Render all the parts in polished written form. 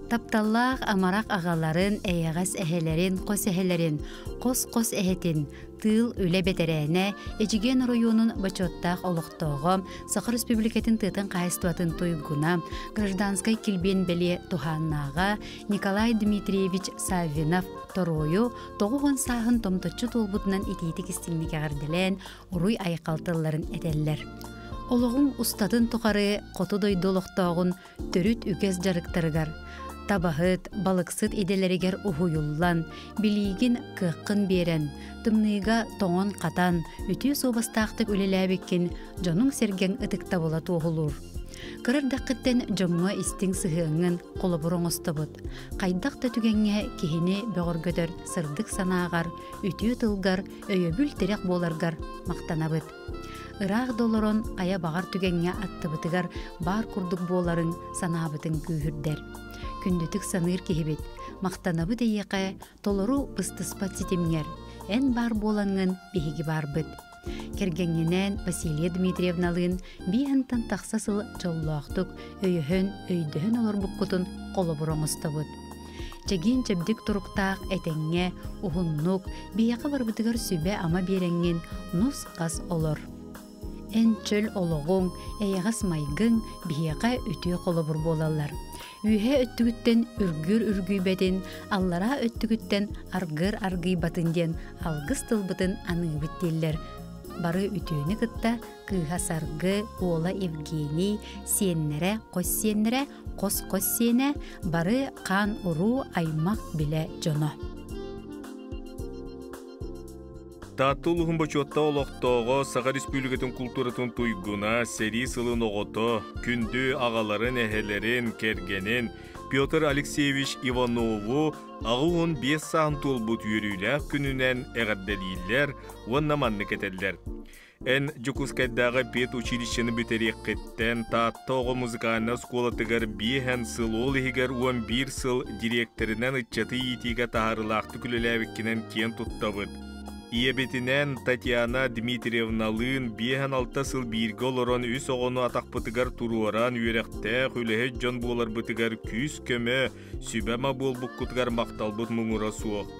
Тапталлах амарак агаларын, эйагас эхелерин, кос эхелерин, кос эхетин, тыл үле бетерене, Эжиген районун бачоттах олуқтоғы, Сахар Республикатын тытын қайыстуатын тойгуна, гражданскай килбен беле туханнаға Николай Дмитриевич Савинов торою тоғуғын сағын томточу толбутынан итетик истинник ағарделен уруй айқалтыларын этеллер. Олығын устатын тұқары қотудой долықтағын төрүт үкес жарықтарығар. Табахыт, балықсыт иделерігер ухуюллан, билигин кыққын берен, тымныйга тоңон қатан, үтü собастақтық үлеләбеккен, жонун серген ытықта бола туғылур. Кырырдаққыттен жомға истің сығыңын қолы бұрын ұстыбыд. Қайдақта түгенге кехіне бөғіргөдір сырдық санағар, үтü тылгар, өйөбіл терек боларгар мақтанабыд. Ырақ долорон ая бағар түгенге аттыбытыгар бар күрдік боларын санабытын күйірдер. Күндітік саныр кехебет, мақтанабы дейеқе толору пыстыспат сетемгер, ән бар болаңын бейгі бар бұд. Кергеннен Василия Дмитриевналын бейінтан тақсасыл жоллуақтық өйдіхін олар бұққытын қолы бұрын ұстабыд. Чеген чәбдік тұрықтақ әтәңе, ұғыннық, бейеқі бар бұтығар сүбе ама беренген нұс қас олар. Ән чөл олығың, әйіғас майгың бейеқі үтіе қолы бұр болалар. Үйе өттігіттен үргір бәтін, аллара өттігіттен аргыр батын ден алғыз тылбытын аны бүттелер. Бары үтіені күтті күйхасарғы ола Евгений сеннері, қос сені, бары қан ұру аймақ біле жоно. Таттылығын бачотта олықтоғы Сахар Республикатын культуратын туйгуна сери сылын оғыты, күнді ағаларын әхелерін кергенін Петр Алексеевич Иванову ағуын 5 сағын толбут үйрілі күнінен әғаддәлейлер, оннаманны кетелдер. Ән Жукускайдағы пет училищені бүтерек кеттен таттоғы музыканы сколатығар 5 сыл олығығар 11 сыл директорынан ұтчаты етіге тағарылақты күліләвіккенен кен тұттабыд. Иебетінен Татьяна Дмитриевналын 5-6 сыл біргі олырын үс оғыны атақпытығар тұруаран үйеректі хүліхет жон болар бұтығар күз көмі сүбәма бол бұққытығар мақталбыт мұңыра суық.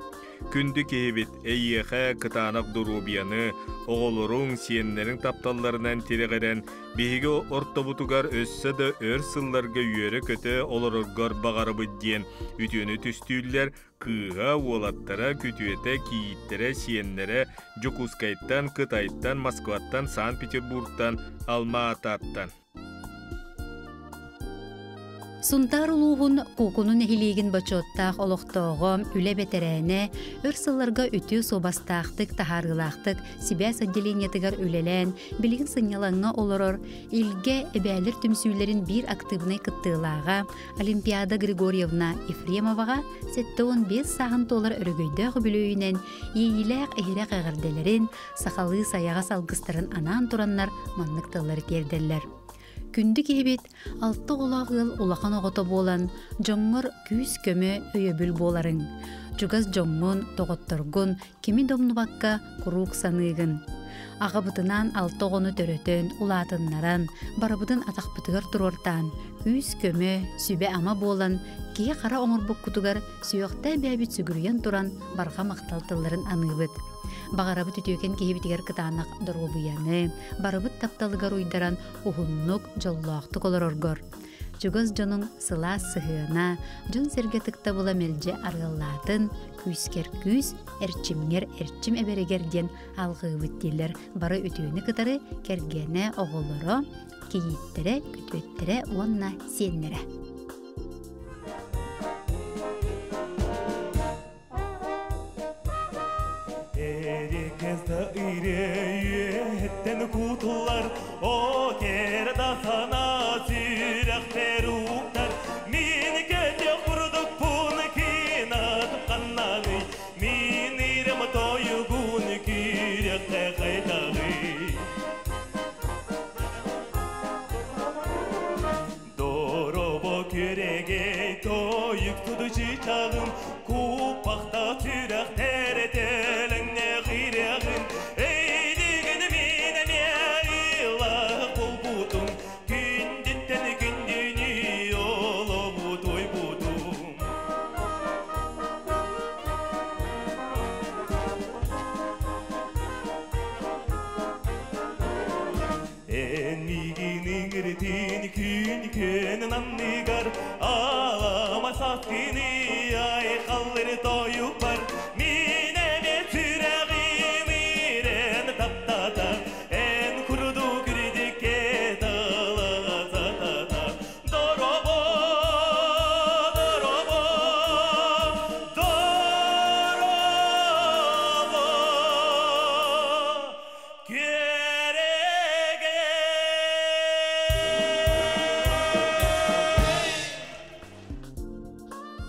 Күнді кейбет әйеқі кытанақ дұрубияны оғылырың сиеннерін тапталларынан терегерен бейгі ортобутугар өссі де өр сылларға үйері көті олырығар бағары бұдден үтіні түстүйлер кыға олаттара күтуеті кейіттері сиеннері Жукускайттан, Кытайттан, Москваттан, Санкт-Петербургтан, Алма-Ататтан. Сунтар улуғын кукунун эхилигин бачоттақ олықтоғым үле бетерәне, өрсылларға үтü собастақтық, тахарылақтық, сибәс отделениятығар үлелән, білігін сынялаңа олырыр, илге әбәлір түмсүйлерін бір активнай кыттылаға, Олимпиада Григорьевна Ефремоваға 7-15 сағын толар өрігөйдөғі білөйінен, ейләқ әйрәқ әғірделерін, сақалы саяға салғыстарын анан тураннар маннықтылар тердерлер. Күнді кейбет, 6 олағыл олақан оғыты болан, жоңғыр күз көмі өйөбіл боларын. Жүгаз жоңғын, тоғыттырғын, кеми домнубаққа құруқ санығын. Ағабытынан 6 оғыны төрөтін, ұлатыннаран, барабыдын атақпытығыр тұрортан, күз көмі сүбе ама болан, кие қара оңыр бұқ күтігір сүйіқті бәбіт сүгірген тұран барға мақталтыларын анығыт. Бағарабыт үтөкен кейбетігер кытанақ дұрғыбияны, барабыт тапталығар уйдаран ұғыннық жоллуақтық олар оргор. Жүгіз жонын сыла сығына, жон сергетікті бола мелже арғылатын, күскер күз, әрчімгер әрчім әберегерден алғы өттелер бары үтөні кытары кергені оғылыры, кейіттері, күтөттері, онна сеннері. Herkeste ireyetten kutular, o kerda sana sürekter uktar. Min kete kurduk pun kinat kannani, min irem toygun kirekte kaytagi. Dorobo kerege toyuk tudu çiçağım, kupakta sürekter etelen.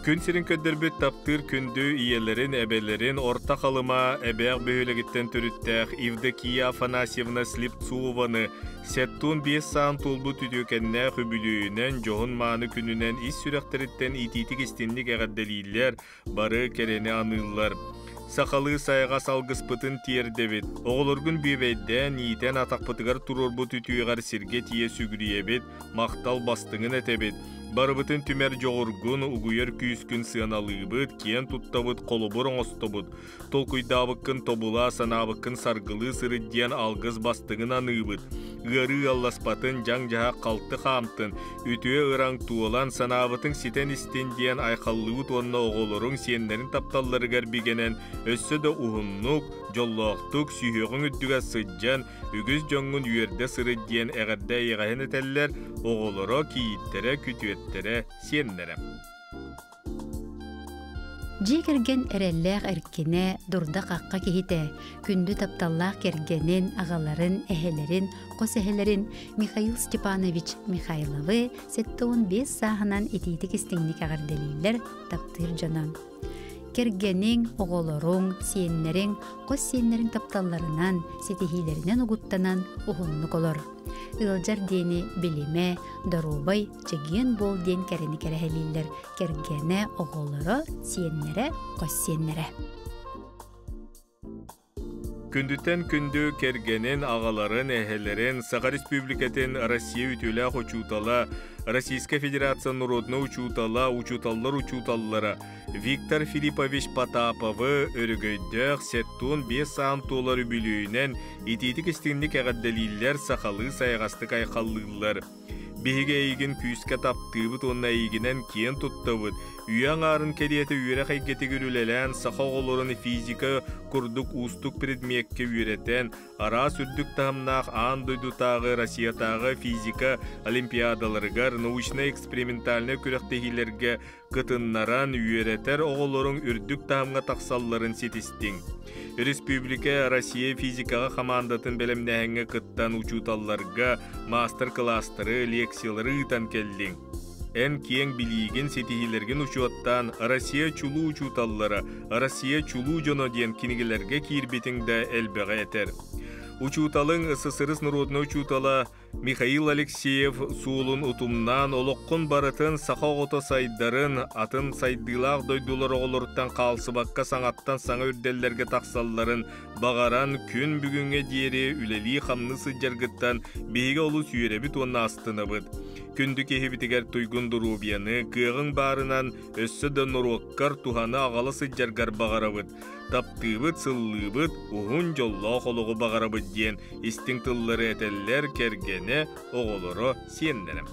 Күн сирин көддөрбүт таптыр күндү иелерин, эбелерин, орта қалыма эбег бөһөлөгіттен түріттәқ Евдокия Афанасьевна Слепцованы сеттун 5 саан тулбу түтүкенне хүбүлүүнен жоғын мааны күнүнен ис сүрәқтеріттен ититик истинник әғадделилер бары керени аныллар. Сақалы сайға салгыспытын тиердебет. Оғылыргын бүйбейден иетен атақпытығар турурбу түтүйғар сирге тие сүгіриебет, мақтал бастыңын әтебет. Барыбытын түмер жоғыргын угуер күйіскін сыаналыбыт, кен туттабыт, қолыбыр оңостабыт. Толкуйдабықын тобула санабықын саргылы сырыдден алғыз бастыңын аныбыт. Гыры алласпатын жаң-жаға қалты қамтын. Үтуе ыран туылан санабытың ситен истенден айқаллыбыт онна оғылырың сенлерін тапталларыгар бігенен өссі да ұғыннық, жоллақтық, сүйеғің үттіға сыджан, үгіз жоңын үйерде сырыдден әғарда еғайын әтәллер, оғылыры кейіттері, күтуеттері сенлері. Жи керген әрелләқ әркене дұрда қаққа кехите, күнді тапталлақ кергенін, ағаларын, әхелерін, қос әхелерін Михаил Степанович Михайловы 7-5 сағынан етейтік істіңдік ағарделейлер таптыр жанам. Кергенің, оғолорың, сиеннерің, қос сиеннерің тапталларынан, сетихилерінен ұғыттанан ұғынлық олар. Илжар дені біліме, дорубай, чеген бол ден кәріні кәрәхелейлер. Кергене, оғолоры, сиеннері, қос сиеннері. Күндүттен күндү кергенин ағаларын, әхелерин Саха Республикатын Россия ütülä учутала, Российская Федерация народна учуталлары Виктор Филиппович Потаповы өргөйдөх 7-5 саан толар үбүлүүнен ититик истинник әғадделилер сақалы сайғастык айқаллылар. Биһиге эйгин күйіске таптыбыт онна эйгинен кен туттабыт. Үйен арын кедеті үйері қайгеті көрілелен сақа оларын физика күрдік устук предметке үйретен ара сүрдік тағымнақ ан дойдутағы Россиятағы физика олимпиадаларығар научно-экспериментальны күректегілерге кытыннаран үйретер оғыларын үрдік тағымға тақсалларын сетістің. Республика Россия физикаға командатын белемнәһәңе кыттан учуталларга мастер-класстары, лекциялары ытан келдиң. Эн кең билигин сетихилерген учуаттан Россия чулу учуталлары, Россия чулу жоно ден кинигелерге кирбетиңдә элбеге этер. Учуталың СССР народна учутала Михаил Алексеев суулун утумнан олоққын барытын сақоғыты сайдарын атын сайдылақ дойдулар оғылырттан қалсыбаққа саңаттан саңа үрделлерге тақсалларын бағаран күн бүгінге дері үлелі қамнысы жаргыттан бейге олу сүйеребіт онна астыны бұд. Күнді кехебітігер туйгындыру бияны кығын барынан өссі донуруаққар туханы ағалысы жаргар бағарабыд. Таптыбыт, сыллыбыт, уғын жолла қолығы бағарабыд ден истің тыллары әтеллер кергене оғылыры сендерім.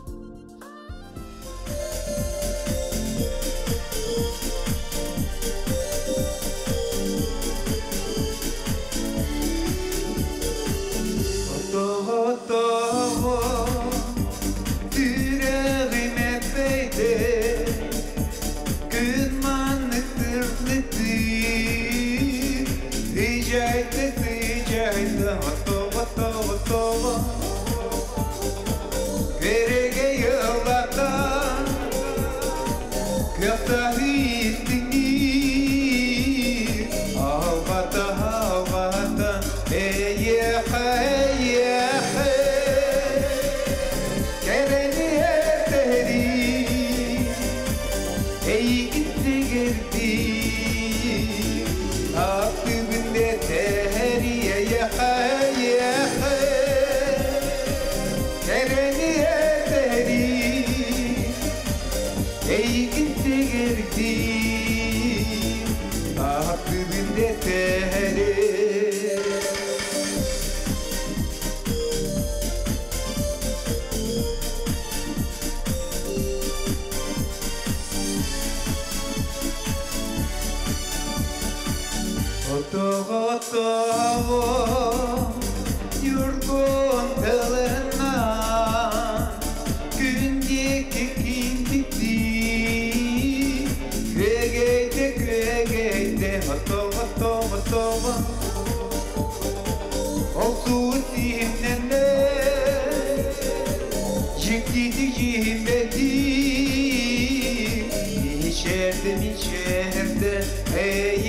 içeride hey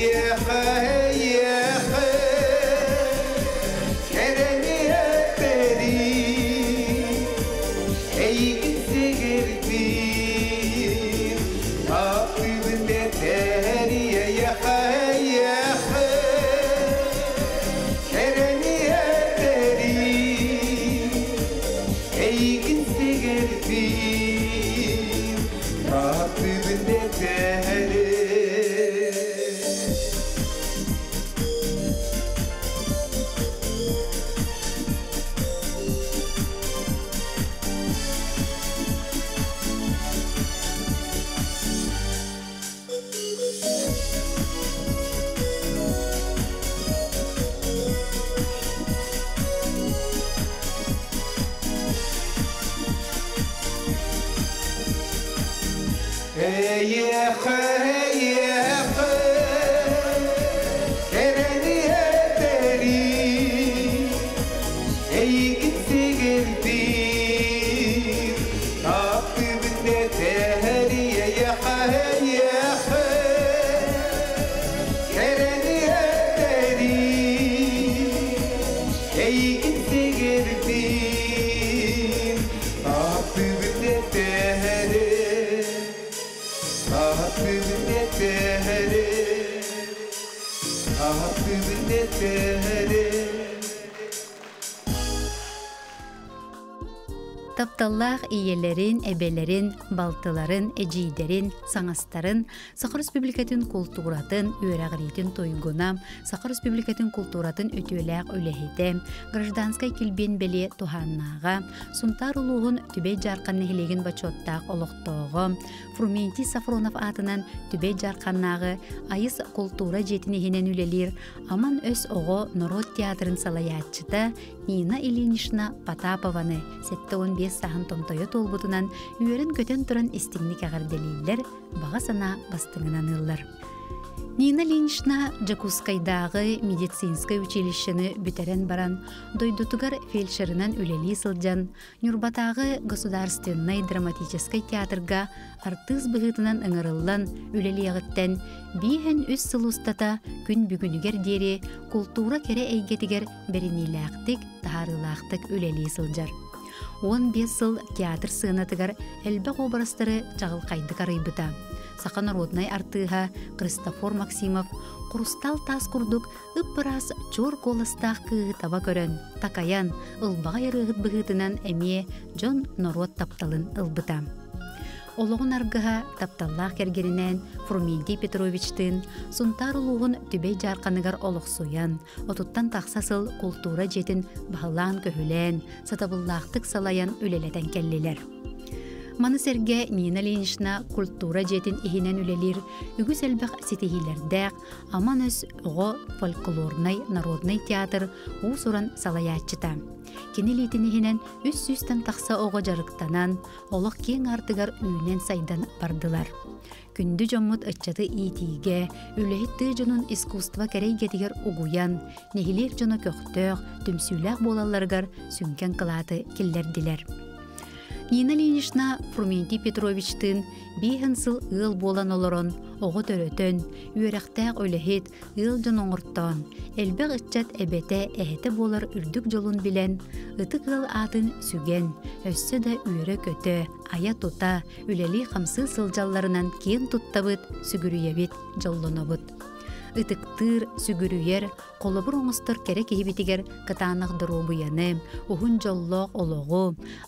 kereniye beri hey gitse girdim aklımda teriye kereniye beri hey gitse girdim aklımda teriye Тапталлах иелерин, эбелерин, балтыларын, эжийдерин, саңастарын, Сахар Республикатын культуратын, үйрәгәритин тойгуна, Сахар Республикатын культуратын өтүләк үләһите, гражданскай килбен беле туханнага, сунтар улугун түбей жаркан нехилеген бачоттак олоқтоого, Фрументи Сафронов атынан түбей жарканнагы айыс культура жетинехинен үлелир, аман өс ого Народ театрын салаятчыта Нина Ильинична Потапованы 7-15 сахан томтойо толбутунан үйерін көтен туран истигник агарделейлер, баға сана бастыңынан ыллар. Нина Ильинична Жакускайдагы медицинское училищені бүтерен баран, дойдутугар фельдшерынан үлели сылжан, Нюрбатагы государственный драматический театрга артыз быгытынан ыңырыллан үлели ағыттен, бейхен үс сылустата күн бүгінігер дері культура кере әйгетігер берениләқтік, тахарылақтық үлели сылжар. 15 сыл театр сыынатыгар әлбәқ обрастары жағыл қайдық арайбыта. Сақа народнай артыға Кристофор Максимов құрыстал тас күрдік үппырас чор колыстақ кыытаба көрін, такаян ылбаға ярығыт бұғытынан әме Джон Народ тапталын ылбыта. Олығын арғыға тапталлақ кергерінен Фрументи Петровичтын сунтар улуғын түбей жарқанығар олық соян, отуттан тақсасыл культура жетін бағылан көхілен, сатабыллақтық салаян үлелетен келлелер. Маны серге Нина Ильинична культура жетін ихинен үлелер, үгіс әлбәқ сетихилердәқ, аман өс оғы фольклорнай народнай театр ұсыран салаятчыта. Кенелейтін ихинен үс-үстен тақса оғы жарықтанан, олық кен артығар үйінен сайдан бардылар. Күнді жоммут ытчаты итиге, үләхетті жонын искусства кәрейгетігер угуян, нехилер жоны көқтөк, түмсүләк болаларғар сүнкен қылаты келлерділер. Нина Ильинична Фрументи Петровичтын бейхін сыл ыл болан олырын, оғы төрөтін, үйерақтақ өліхет ыл жон оңырттан, әлбәқ ытчат әбәті әхеті болар үрдік жолын білен, ытық ыл атын сүген, өссі да үйері көті, ая тута, үләли қамсы сылжаларынан кен туттабыт, сүгірүйебет, жолланабыт. Ытыктыр, сүгүрүйер, қолыбыр оңыстыр керек ехибетігер кытанық дұру бұяны, ұхын жоллоқ олоғу,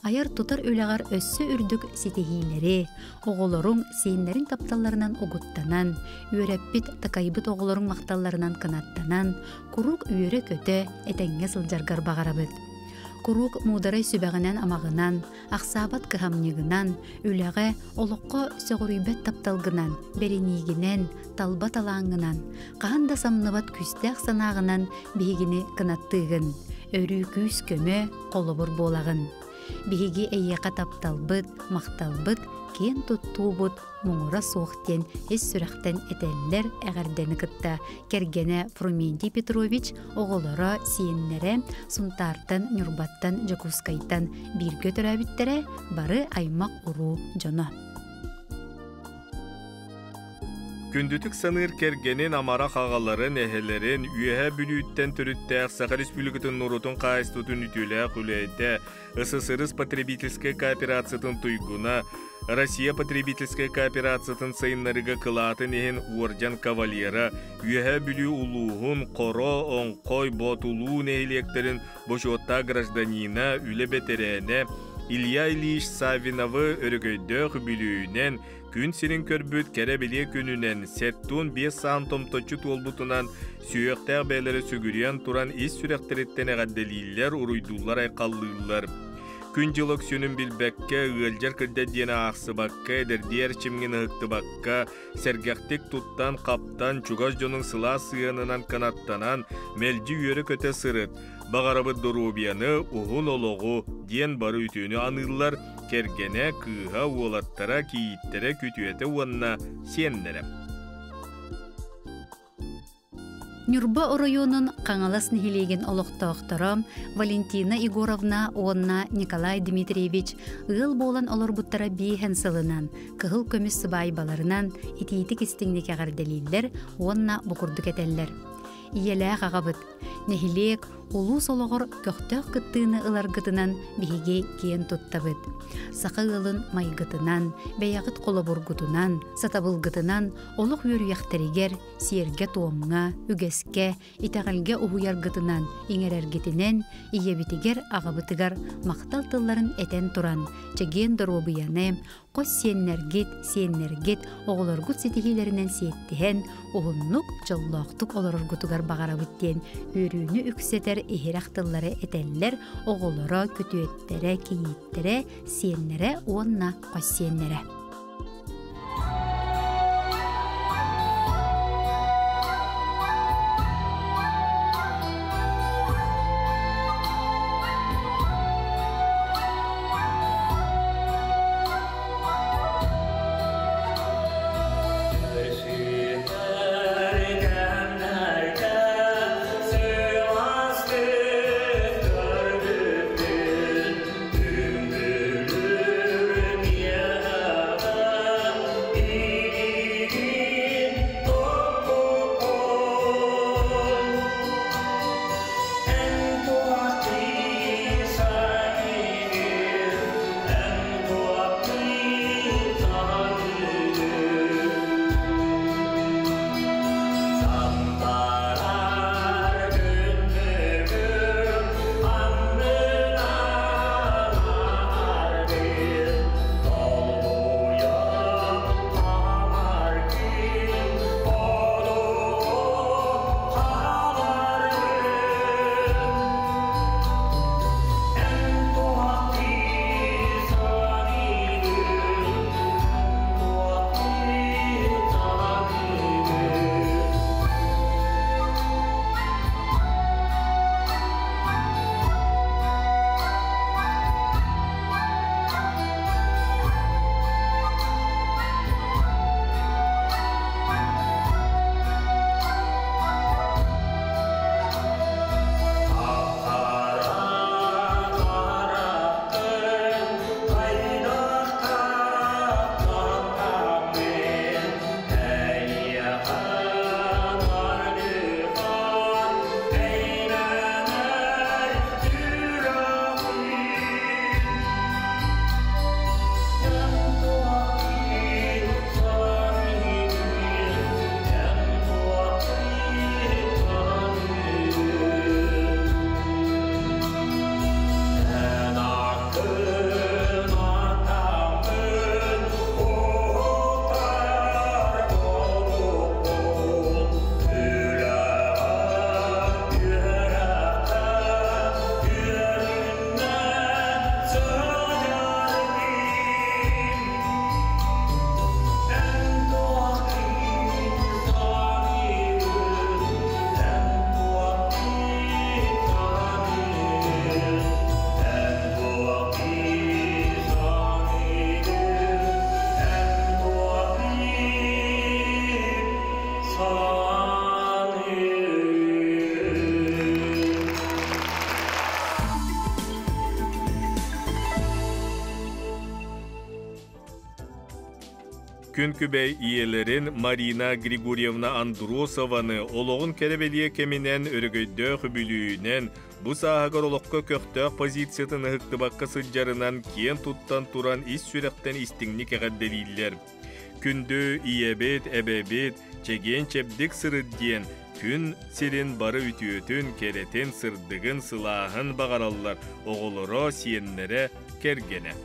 аяр тұтар өліғар өссі үрдік сетехилері, оғылырың сейінлерін тапталарынан оғыттанан, үйереппет тақайбыт оғылырың мақталарынан қанаттанан, құруқ үйері көті әтәңге сылжарғар бағарабыт. Құруқ мударай сүбәғінен амағынан, ақсабат кыхамнығынан, үліғі олыққы сөғірүйбет тапталғынан, беренігінен, талбат алаңынан, қағанда самныбат күстәқ санағынан бейгіні қынаттығын, өрі күс көмі қолыбыр болағын. Бейгі әйеқа тапталбыт, мақталбыт, кен туттуубут муңура соқтен эс сүрәқтен этеллер әғәрдені кытта кергене Фрументи Петрович оғылыра сиеннере сунтартан, Нюрбаттан, Жакускайтан бирге төрәбіттере бары аймақ уру жоно. Kündütük sanır kergenin amarak ağaların ehelerin üyehe bülütten türüttəq Saqa Respublikatın Nurutun Qaistutun ütülə xüləydə СССР Потребительская кооперациятын туйгуна Россия Потребительская кооперациятын сайыннарыга кылатын ехин Уорджан кавалера üyehe bülü uluğun qoro onqoy botuluğun ehлектерин бошотта гражданина üle beterene İlya Ильич Савиновы өргөйдөх bülüğünen Күн сирин көрбүт керебиле күнүнен сеттун 5 сантом точут олбутунан сүйөктәг бәйләре сүгүрен туран ис сүрәктереттен гадделилләр уруйдулар айкаллылар. Күн жылык сүнүн билбәккә ылҗар кырда дена аксыбакка дердер чимген ыктыбакка сәргәктек туттан каптан чугаз жонун сыла сыянынан канаттанан мелҗи йөрө көтә сырыт. Бағарабы дорубияны уғын олоғу ден бары үтіні анылар кергене кыға уолаттара кейіттері күтуеті уанна сеннері. Нюрба районун қаңалас нехилеген олықтауқтарам Валентина Егоровна онна Николай Дмитриевич ыл болан олорбуттара бейхен сылынан, кығыл көміс сыбайбаларынан итиетік істіңдеке ғарделейлер онна бұқырдық етелер. Иеләқ ағабыт, нехилек улус олоғыр көқтөк кыттыны ыларгытынан биһиге кен туттабыт. Сақы ылын майгытынан, бәяғыт қолабургутунан, сатабылгытынан олық үрияқтерігер, сиерге туомға, үгеске, итағалге уһуяргытынан, иңерергетінен, иебитигер ағабытыгар мақтал тылларын этен туран, чеген доробияны, қос сеннергет, оғыларгут сетихилерінен сеттіхен, оғыннук жыллақтық оларыргутугар бағарабыттен, үрүүнü үксетер ихирақтылары этеллер, оғылары, күтуеттері, кейіттері, сеннері, онна қос сеннері. Күнкүбей иелерин Марина Григорьевна Андросованы олоғын керебелие кеминен өргөйдө хүбүлүүнен бу саагар олоққа көқтөк позициятын ыхыктыбакка сылжарынан киен туттан туран ис сүректен истиңни кегадделииллер. Күндө иебет, эбебет, чеген чепдик сырыд диен күн сирин бары үтүөтүн керетин сырдыгын сылаахын багараллар, оголоро сиеннере кергене.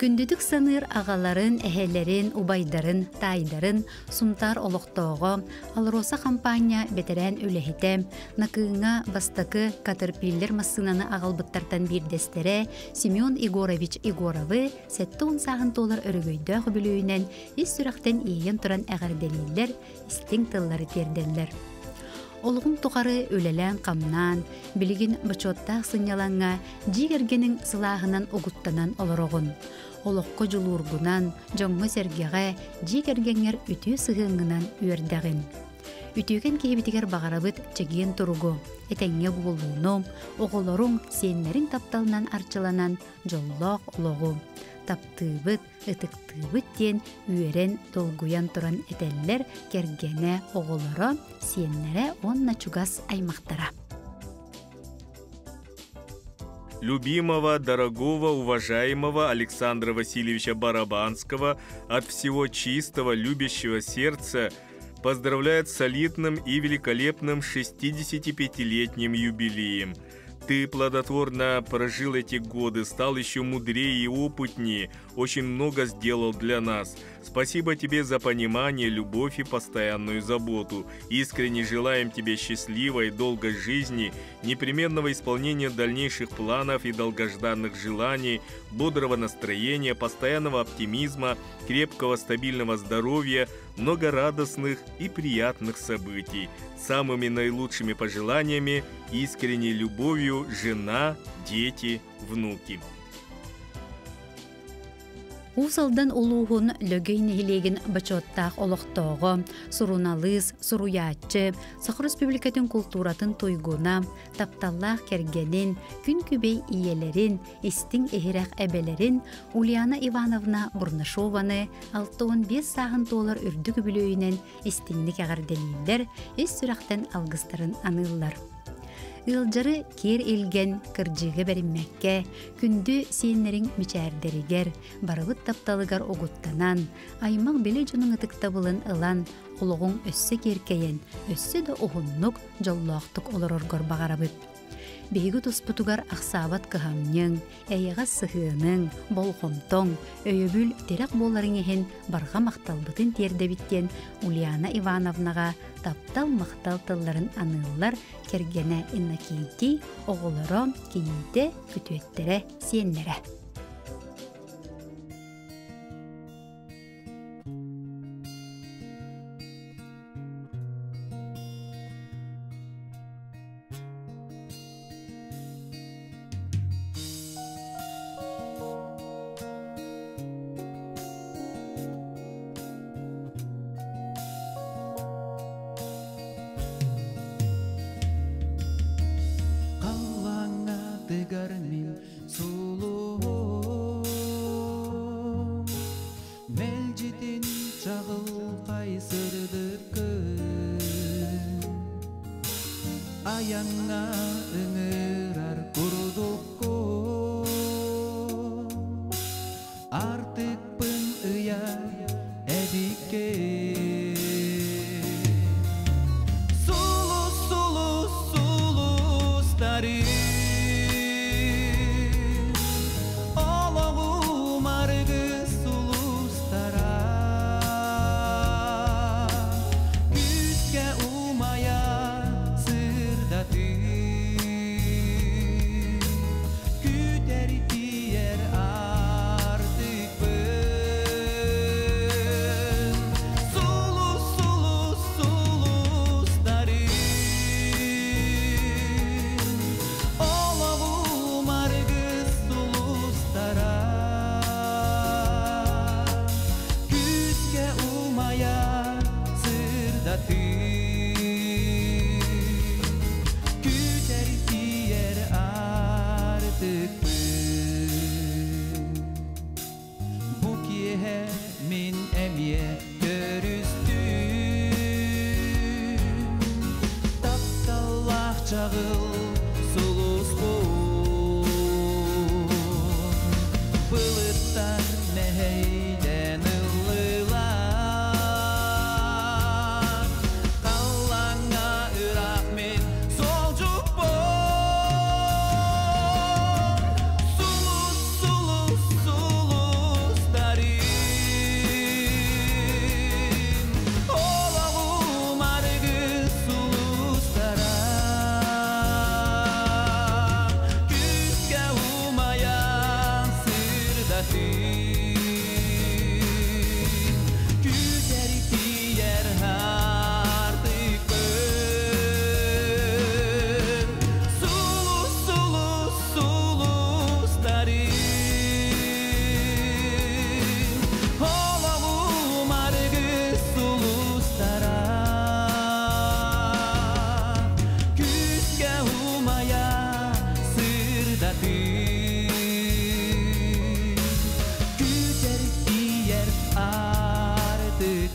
Күндүдүк саныр агаларын, эхелерин, убайдарын, тайдарын, сумтар олоқтоого, Алроса компания бетерен үлехите, накыыңа бастакы Катерпиллер массынаны агалбыттартан бирдестере Семен Егорович Егоровы сәтті сағын толар өрігөйді құбілуінен ес сүрақтен иен тұран әғарделейлер, істің тыллары терделлер. Олғын тұқары өлелен қамнан, білігін бачоттақ сыняланға жигергенің сылағынан ұғыттанан олырығын. Олыққы жылургунан, жоңғы сәргеға жигергенер үтü сығыңынан үйердәғын. Үтüген кейбітігер бағарабыт чеген тұруғы, әтәңе болуыным, оғылырың сенлерін тапталынан арчыланан жоллақ олығы. Таптыбыт, ытықтыбыт ден үйерен долгуян тұран әтәллер кергене оғылыры сенлері онна чугас аймақтара. Любимого, дорогого, уважаемого Александра Васильевича Барабанского от всего чистого, любящего сердца поздравляет с солидным и великолепным 65-летним юбилеем. Ты плодотворно прожил эти годы, стал еще мудрее и опытнее, очень много сделал для нас. Спасибо тебе за понимание, любовь и постоянную заботу. Искренне желаем тебе счастливой, долгой жизни, непременного исполнения дальнейших планов и долгожданных желаний, бодрого настроения, постоянного оптимизма, крепкого стабильного здоровья, много радостных и приятных событий. Самыми наилучшими пожеланиями, искренней любовью, жена, дети, внуки. Усалдан улуғын лөгей нехилеген бачоттақ олықтоғы, суруналыз, суруячы, Сахар Республикатын культуратын тойгуна, тапталлақ кергенин, күн күбей иелерин, истин эхирәқ әбелерин, Ульяна Ивановна Бурнашованы 6-15 сағын толар үрдік бүлөйінен истинник ағарделейлер, ес сүрақтен алғыстарын анылар. Илжары кер елген кыржыға бәріммәкке, күнді сенлерін мичәрдерігер, барыбыт тапталыгар оғыттанан, аймақ белі жының ытықтабылын ылан, олығын өссі керкейен, өссі да оғыннық жоллақтық олыроргор бағарабыт. Бейгі тұспытугар ақсабат кыхамның, әйіға сығының, болғымтың, өйөбіл терек боларын ехен барға мақталбытын тердебіттен Ульяна Ивановнаға таптал мақтал тылларын анылар кергене иннакейті, оғылыры кейінде күтуеттері сенлері. ehe min emiye görüstüm taptallah çağıl sulus bu bulutlar neheylen ıllılar kallanga ırak min solcuk bu sulus sulus sulus darin olalım argı suluslara küske umayan sırdatin küterik diğer hardık bön sulus sulus sulus darin olalım argı suluslara küske umaya sırdatin küterik diğer artık